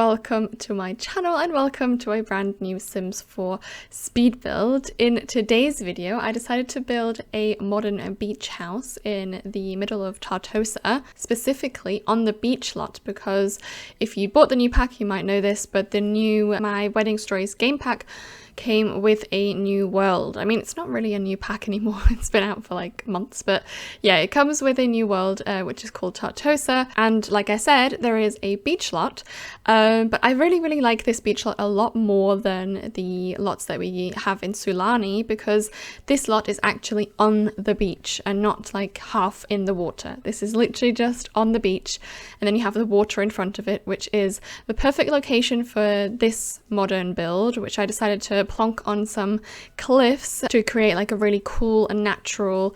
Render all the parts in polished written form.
welcome to my channel and welcome to a brand new Sims 4 speed build. In today's video, I decided to build a modern beach house in the middle of Tartosa, specifically on the beach lot, because if you bought the new pack, you might know this, but the new My Wedding Stories game pack came with a new world. I mean, it's not really a new pack anymore, it's been out for like months, but yeah, it comes with a new world which is called Tartosa, and like I said, there is a beach lot, but I really like this beach lot a lot more than the lots that we have in Sulani, because this lot is actually on the beach and not like half in the water. This is literally just on the beach, and then you have the water in front of it, which is the perfect location for this modern build, which I decided to plonk on some cliffs to create like a really cool and natural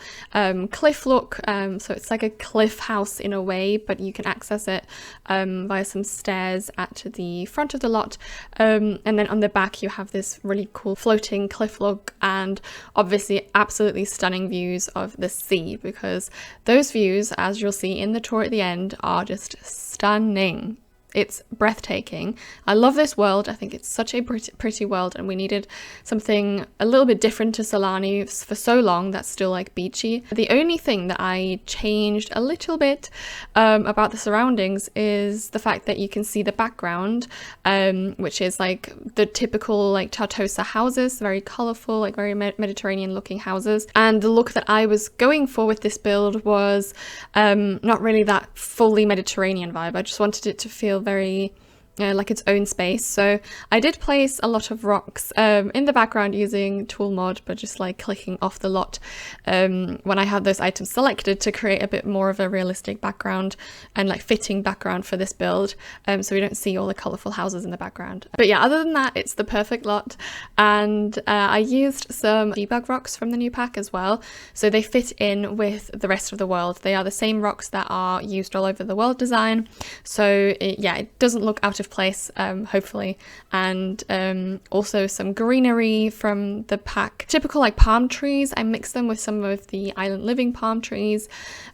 cliff look. So it's like a cliff house in a way, but you can access it via some stairs at the front of the lot, and then on the back you have this really cool floating cliff look, and obviously absolutely stunning views of the sea, because those views, as you'll see in the tour at the end, are just stunning. It's breathtaking. I love this world. I think it's such a pretty world, and we needed something a little bit different to Sulani for so long that's still like beachy. The only thing that I changed a little bit about the surroundings is the fact that you can see the background, which is like the typical like Tartosa houses, very colorful, like very Mediterranean looking houses. And the look that I was going for with this build was not really that fully Mediterranean vibe. I just wanted it to feel very like its own space. So I did place a lot of rocks in the background using tool mod, but just like clicking off the lot when I had those items selected to create a bit more of a realistic background and like fitting background for this build, so we don't see all the colorful houses in the background. But yeah, other than that, it's the perfect lot. And I used some debug rocks from the new pack as well, so they fit in with the rest of the world. They are the same rocks that are used all over the world design, so it doesn't look out of place, hopefully. And also some greenery from the pack, typical like palm trees. I mixed them with some of the island living palm trees,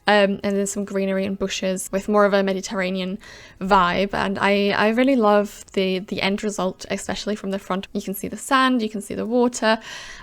and then some greenery and bushes with more of a Mediterranean vibe. And I really love the end result, especially from the front. You can see the sand, you can see the water,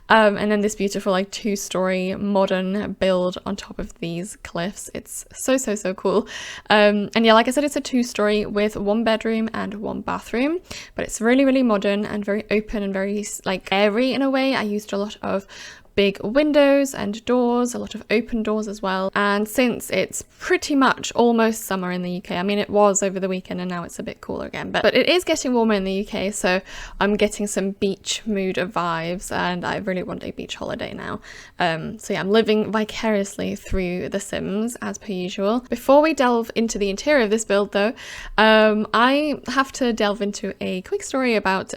and then this beautiful like two-story modern build on top of these cliffs. It's so cool. And yeah, like I said, it's a two-story with one bedroom and one bathroom, but it's really modern and very open and very like airy in a way. I used a lot of big windows and doors, a lot of open doors as well. And since it's pretty much almost summer in the UK, I mean it was over the weekend and now it's a bit cooler again, but it is getting warmer in the UK, so I'm getting some beach mood vibes and I really want a beach holiday now. So yeah, I'm living vicariously through The Sims as per usual. Before we delve into the interior of this build though, I have to delve into a quick story about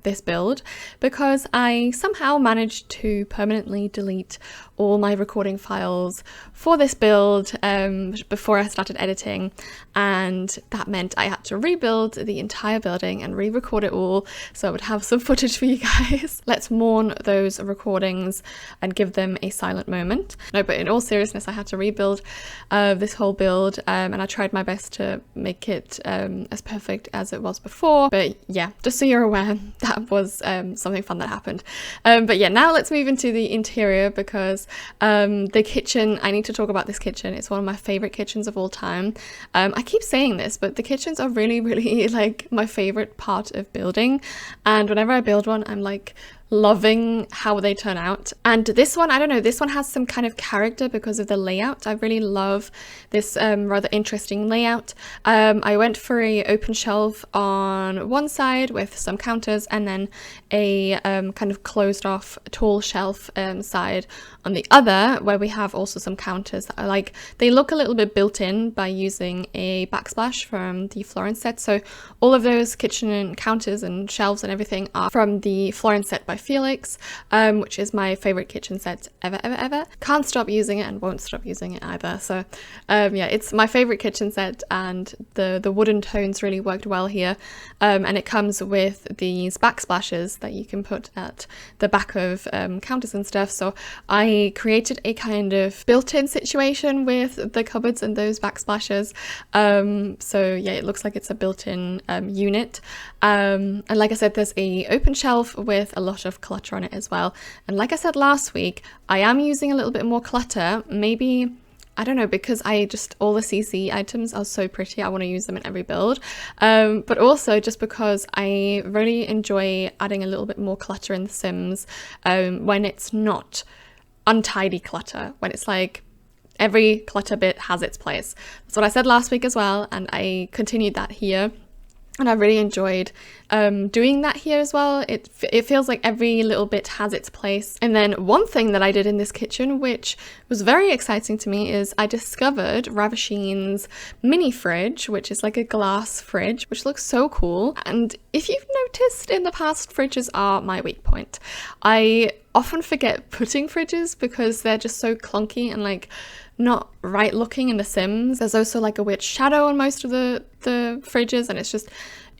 this build, because I somehow managed to permanently delete all my recording files for this build before I started editing, and that meant I had to rebuild the entire building and re-record it all so I would have some footage for you guys. Let's mourn those recordings and give them a silent moment. No, but in all seriousness, I had to rebuild this whole build, and I tried my best to make it as perfect as it was before. But yeah, just so you're aware, that was something fun that happened. But yeah, now let's move into the interior, because the kitchen, I need to talk about this kitchen. It's one of my favorite kitchens of all time. I keep saying this, but the kitchens are really like my favorite part of building, and whenever I build one, I'm like loving how they turn out. And this one, I don't know, this one has some kind of character because of the layout. I really love this rather interesting layout. I went for a open shelf on one side with some counters, and then a kind of closed off tall shelf side on the other, where we have also some counters that are like, they look a little bit built in by using a backsplash from the Florence set. So all of those kitchen and counters and shelves and everything are from the Florence set by Felix, which is my favorite kitchen set ever. Can't stop using it and won't stop using it either. So yeah, it's my favorite kitchen set, and the wooden tones really worked well here. And it comes with these backsplashes that you can put at the back of counters and stuff. So I created a kind of built-in situation with the cupboards and those backsplashes. So yeah, it looks like it's a built-in unit. And like I said, there's a open shelf with a lot of clutter on it as well. And like I said last week, I am using a little bit more clutter. Maybe, I don't know, because all the CC items are so pretty, I want to use them in every build. But also just because I really enjoy adding a little bit more clutter in The Sims when it's not untidy clutter, when it's like every clutter bit has its place. That's what I said last week as well, and I continued that here. And I really enjoyed doing that here as well. It feels like every little bit has its place. And then one thing that I did in this kitchen, which was very exciting to me, is I discovered Ravisheen's mini fridge, which is like a glass fridge, which looks so cool. And if you've noticed in the past, fridges are my weak point. I often forget putting fridges because they're just so clunky and like not right looking in The Sims. There's also like a weird shadow on most of the fridges, and it's just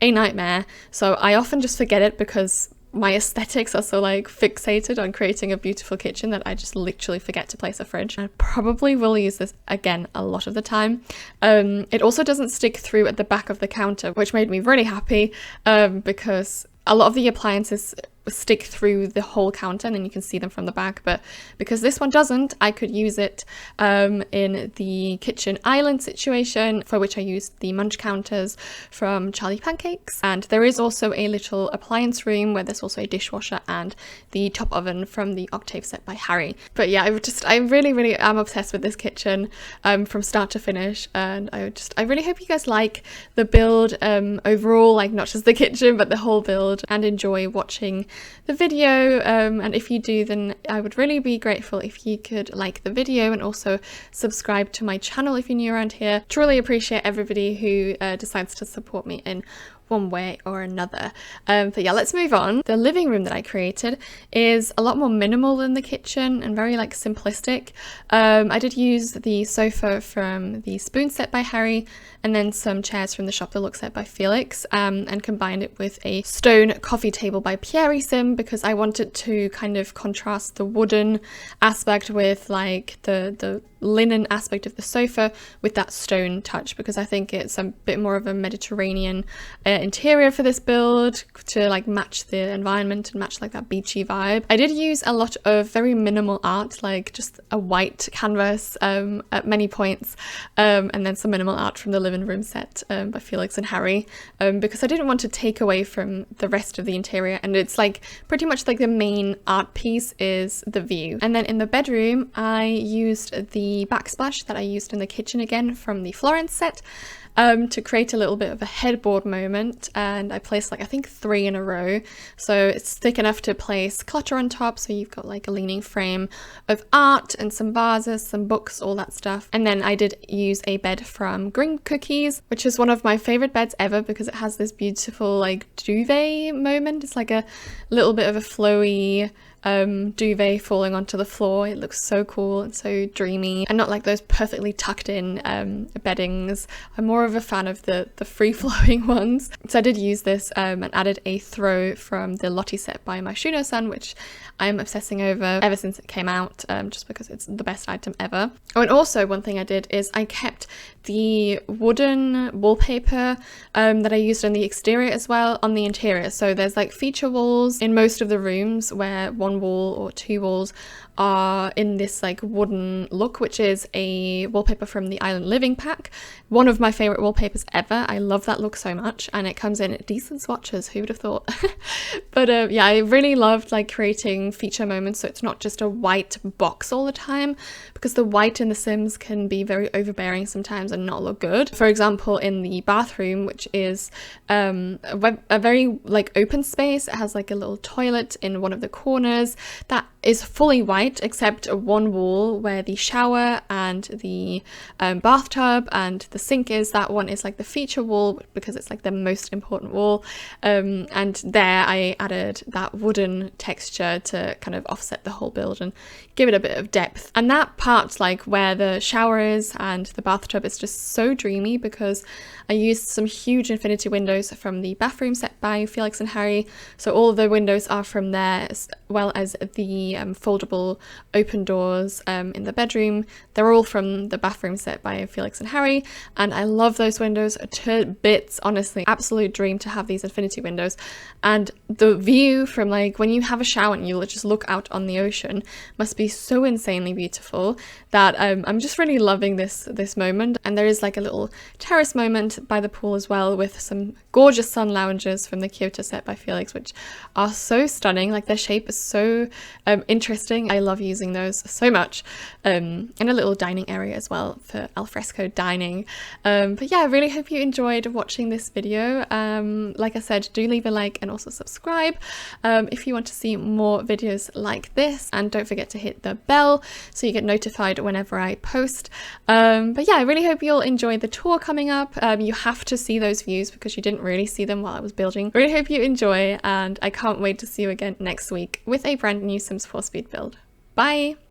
a nightmare. So I often just forget it because my aesthetics are so like fixated on creating a beautiful kitchen that I just literally forget to place a fridge. I probably will use this again a lot of the time. It also doesn't stick through at the back of the counter, which made me really happy because a lot of the appliances stick through the whole counter and then you can see them from the back, but because this one doesn't, I could use it in the kitchen island situation, for which I used the munch counters from Charlie Pancakes. And there is also a little appliance room where there's also a dishwasher and the top oven from the Octave set by Harry. But yeah, I really am obsessed with this kitchen from start to finish, and I really hope you guys like the build overall, like not just the kitchen but the whole build, and enjoy watching the video. And if you do, then I would really be grateful if you could like the video and also subscribe to my channel if you're new around here. Truly appreciate everybody who decides to support me in one way or another. But yeah, let's move on. The living room that I created is a lot more minimal than the kitchen and very like simplistic. I did use the sofa from the Spoon set by Harry and then some chairs from the Shop the Look set by Felix, and combined it with a stone coffee table by airy because I wanted to kind of contrast the wooden aspect with like the linen aspect of the sofa with that stone touch, because I think it's a bit more of a Mediterranean interior for this build to like match the environment and match like that beachy vibe. I did use a lot of very minimal art, like just a white canvas at many points, and then some minimal art from the living room set by Felix and Harry, because I didn't want to take away from the rest of the interior, and it's like pretty much like the main art piece is the view. And then in the bedroom I used the backsplash that I used in the kitchen again from the Florence set to create a little bit of a headboard moment, and I placed like I think 3 in a row, so it's thick enough to place clutter on top, so you've got like a leaning frame of art and some vases, some books, all that stuff. And then I did use a bed from Green Cookies, which is one of my favorite beds ever because it has this beautiful like duvet moment. It's like a little bit of a flowy duvet falling onto the floor. It looks so cool and so dreamy, and not like those perfectly tucked in beddings. I'm more of a fan of the free-flowing ones. So I did use this and added a throw from the Lottie set by my Shuno-san, which I'm obsessing over ever since it came out, just because it's the best item ever. Oh, and also one thing I did is I kept the wooden wallpaper that I used on the exterior as well on the interior. So there's like feature walls in most of the rooms where one wall or 2 walls are in this like wooden look, which is a wallpaper from the Island Living pack. One of my favorite wallpapers ever. I love that look so much, and it comes in decent swatches, who would have thought? But yeah, I really loved like creating feature moments so it's not just a white box all the time, because the white in The Sims can be very overbearing sometimes and not look good. For example, in the bathroom, which is a very like open space, it has like a little toilet in one of the corners that is fully white except one wall where the shower and the bathtub and the sink is. that one is like the feature wall because it's like the most important wall, and there I added that wooden texture to kind of offset the whole build and give it a bit of depth. And that part, like where the shower is and the bathtub, is just so dreamy because I used some huge infinity windows from the bathroom set by Felix and Harry. So all of the windows are from there, as well as the foldable open doors in the bedroom. They're all from the bathroom set by Felix and Harry, and I love those windows to bits. Honestly, absolute dream to have these infinity windows. And the view from like when you have a shower and you just look out on the ocean must be so insanely beautiful that I'm just really loving this moment. And there is like a little terrace moment by the pool as well, with some gorgeous sun lounges from the Kyoto set by Felix, which are so stunning. Like their shape is so interesting. I love using those so much. And a little dining area as well for alfresco dining. But yeah, I really hope you enjoyed watching this video. Like I said, do leave a like and also subscribe if you want to see more videos like this, and don't forget to hit the bell so you get notified whenever I post. But yeah, I really hope you'll enjoy the tour coming up. You have to see those views because you didn't really see them while I was building. Really hope you enjoy, and I can't wait to see you again next week with a brand new Sims 4 speed build. Bye!